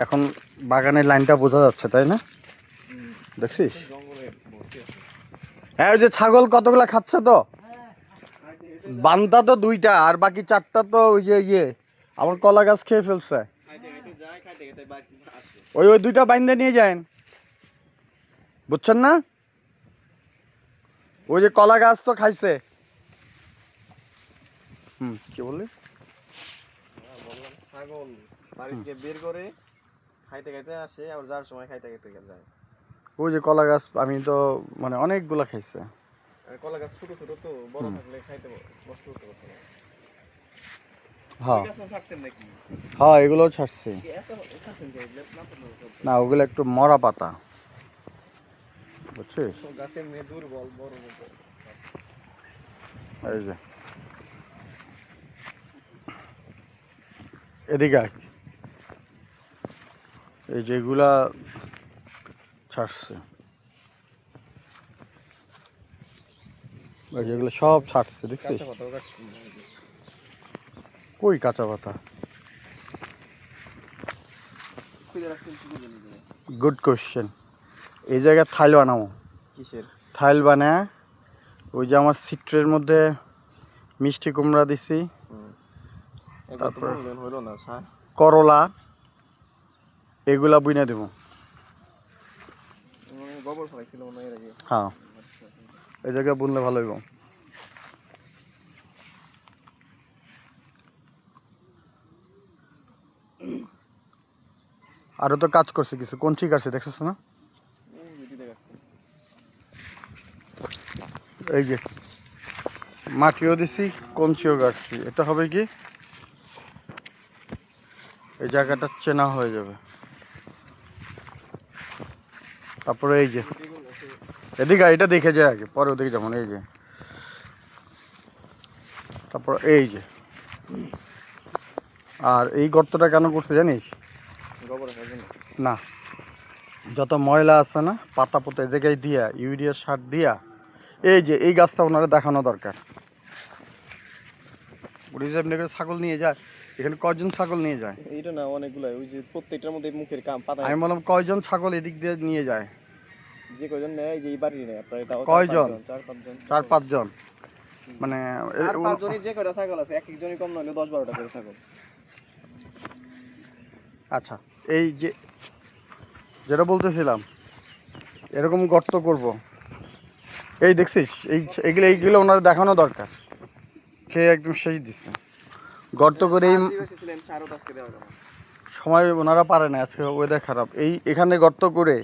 এখন বাগানের লাইনটা বোঝা যাচ্ছে, তাই না? দেখছিস? হ্যাঁ, ওই যে ছাগল কতগুলা খাচ্ছে তো, বান্দা তো 2টা আর বাকি 4টা তো ওই যে আমার কলা গাছ খেয়ে ফেলছে। ওই 2টা বাইন্দা নিয়ে যান, বুঝছেন না? ওই যে কলা গাছ তো খাইছে। কি বললি? ছাগল বাড়ি থেকে বের করে খাইতে খাইতে আসে, আবার যার সময় খাইতে খাইতে যায়। ওই যে কলা গাছ আমি তো মানে অনেকগুলা খাইছে। কলা গাছ ছোট ছোট তো, বড় থাকলে খাইতে কষ্ট করতে পারতো না। হ্যাঁ ছাড়ছেন নাকি? হ্যাঁ, এগুলোও ছাড়ছি। না, ওগুলো একটু মরা পাতা, বুঝছিস? গাছের মেয়ে দুর্বল, বড় মতো। এই যে এদিকে আয়। এই যেগুলা ছাড়ছে, এই যেগুলো সব ছাড়ছে, দেখছিস? কই কাঁচা পাতা? Good question. এই জায়গায় থাইল বানাবো। কিসের থাইল বানায় ওই যে আমার সিট্রের মধ্যে মিষ্টি কুমড়া দিছি, তারপর হইলো না করলা, এগুলা বুইনা দেব। গোবর ফলাইছিল মনে হয় এর আগে। হ্যাঁ, এই জায়গায় বুনলে ভালো হইব। আরো তো কাজ করছে কিছু, কঞ্চি কাটছে, দেখছিস না? এই যে মাটিও দিছি, কঞ্চিও কাটছি। এটা হবে কি, এই জায়গাটা চেনা হয়ে যাবে। তারপরে এই যে এদিকে এটা দেখে যায় আগে, পরে ওদিকে যেমন এই যে, তারপর এই যে। আর এই গর্তটা কেন করছে জানিস? না, যত ময়লা আছে না পাতা পোতা এই জায়গায় দিয়া ইউরিয়া সার দিয়া, এই যে এই গাছটা ওনারা দেখানো দরকার। ছাগল নিয়ে যায় এখানে, কয়জন ছাগল নিয়ে যায়? এইটা না, অনেকগুলাই। ওই যে প্রত্যেকটার মধ্যে মুখের কাম পাতা। আমি বললাম কয়জন ছাগল এদিক দিয়ে নিয়ে যায়? যে কয়জন নেয়, যে এই বাড়ি নেয় আপনার, এটা কয়জন? 4-5 জন। 4-5 জন, মানে 4-5 জনই যে কয়টা ছাগল আছে, এক একজনই কম নইলে 10-12টা করে ছাগল। আচ্ছা, এই যে যেটা বলতেছিলাম, এরকম গর্ত করব। এই দেখছিস, এইগুলো ওনারা দেখানো দরকার। খেয়ে একদম সেই দিচ্ছে গর্ত করে। এই সময় ওনারা পারে না, আজকে ওয়েদার খারাপ। এখানে গর্ত করে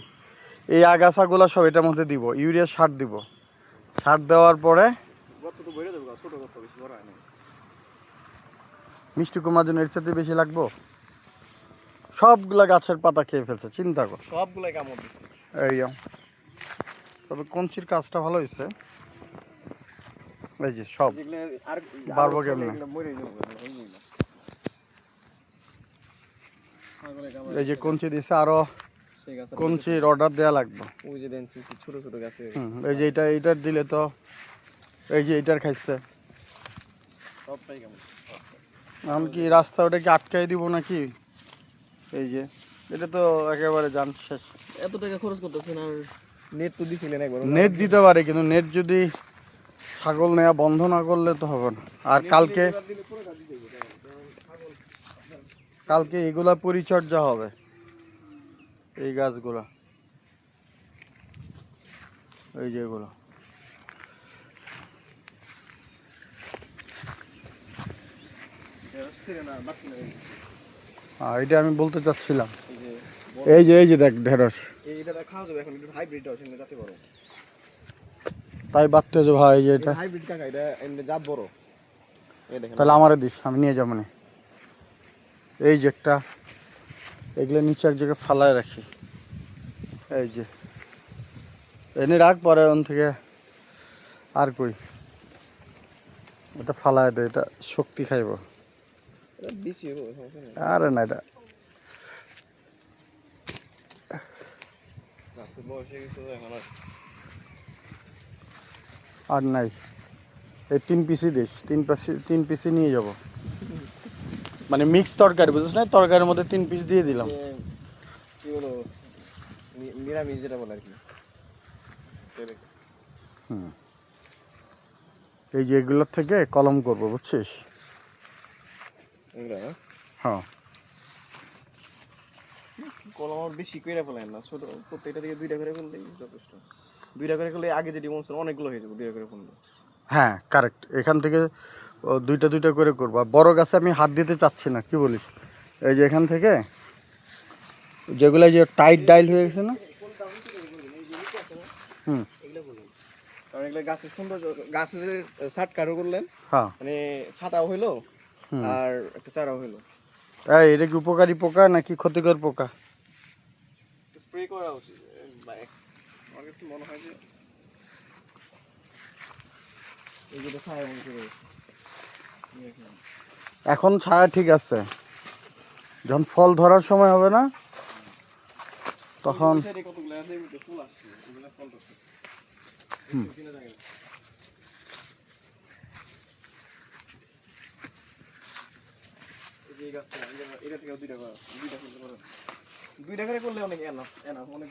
এই আগাছাগুলো সব এটার মধ্যে দিব, ইউরিয়া সার দিব। সার দেওয়ার পরে মিষ্টি কুমড়ার জন্য এর সাথে বেশি লাগবো। সবগুলা গাছের পাতা খেয়ে ফেলছে, চিন্তা কর। সবগুলাই কামড় দিচ্ছে। এই তবে কঞ্চির কাজটা ভালো হয়েছে। এই যে সব বাড়বো কেমনে, এই যে কঞ্চি দিছে, আরো কঞ্চির অর্ডার দেওয়া লাগবে। ওই যে দেন ছোট ছোট গাছে, এই যে এইটার দিলে তো, এই যে এইটার খাইছে। সবটাই কেমন। এখন কি রাস্তা ওটা কি আটকাই দিব নাকি? এই যে এটা তো একেবারে জান শেষ। এত টাকা খরচ করতেছেন, আর নেট তো দিছিলেন একবার। নেট দিতে পারে, কিন্তু নেট যদি ছাগল নেওয়া বন্ধ না করলে তো হবে না। আর কালকে এগুলা পরিচর্যা হবে, এই গাছগুলা, এই যে এগুলো। এটা আমি বলতে চাচ্ছিলাম, এই যে দেখ ঢেঁড়স, তাই বাড়তে যে ভাই, যে এটা হাইব্রিড কাকা, এটা জাত বড়। তাহলে আমারে দিস, আমি নিয়ে যাবো না। এই যে একটা, এগুলো নিচে এক জায়গায় ফালায় রাখি। এই যে এনে রাখ, পরে ওন থেকে আর কই এটা ফালায় দে, এটা শক্তি খাইব। আরে না, এটা আর নাই। এই 3 পিসই দিস, 3 পিসই নিয়ে যাব। মানে মিক্স তরকারি, বুঝছিস না? তরকারির মধ্যে 3 পিস দিয়ে দিলাম। নিরামিষ যেটা বলে আর কি। এই যে এগুলোর থেকে কলম করবো, বুঝছিস? এগুলো না? হ্যাঁ। কলম আমার বেশি কইরা ফেলেন না, ছোট প্রত্যেকটা থেকে 2টা করে করলেই যথেষ্ট। 2টা করে করলে আগে যেটি বলছেন অনেকগুলো হয়ে যাবে 2টা করে করলে। হ্যাঁ কারেক্ট, এখান থেকে দুইটা দুইটা করে করবো। আর বড় গাছে আমি হাত দিতে চাচ্ছি না, কি বলিস? এই যে এখান থেকে যেগুলো যে টাইট ডাইল হয়ে গেছে না, হুম, কারণ এগুলো গাছের সৌন্দর্য, গাছের ছাট কারো করলেন, হ্যাঁ। মানে ছাটাও হইলো আর একটা চারাও হইলো। এটা কি উপকারী পোকা নাকি ক্ষতিকর পোকা? স্প্রে করা উচিত, আমার কাছে মনে হয় যে এই যেটা ছায়া মনে করে এখন ছায়া ঠিক আছে, যখন ফল ধরার সময় হবে না তখন কতগুলো আছে ফুল আসছে, ওগুলো ফল ধরছে। এই গাছটা এটা থেকে 2টা করে 2টা করে করলে অনেক এনাফ অনেক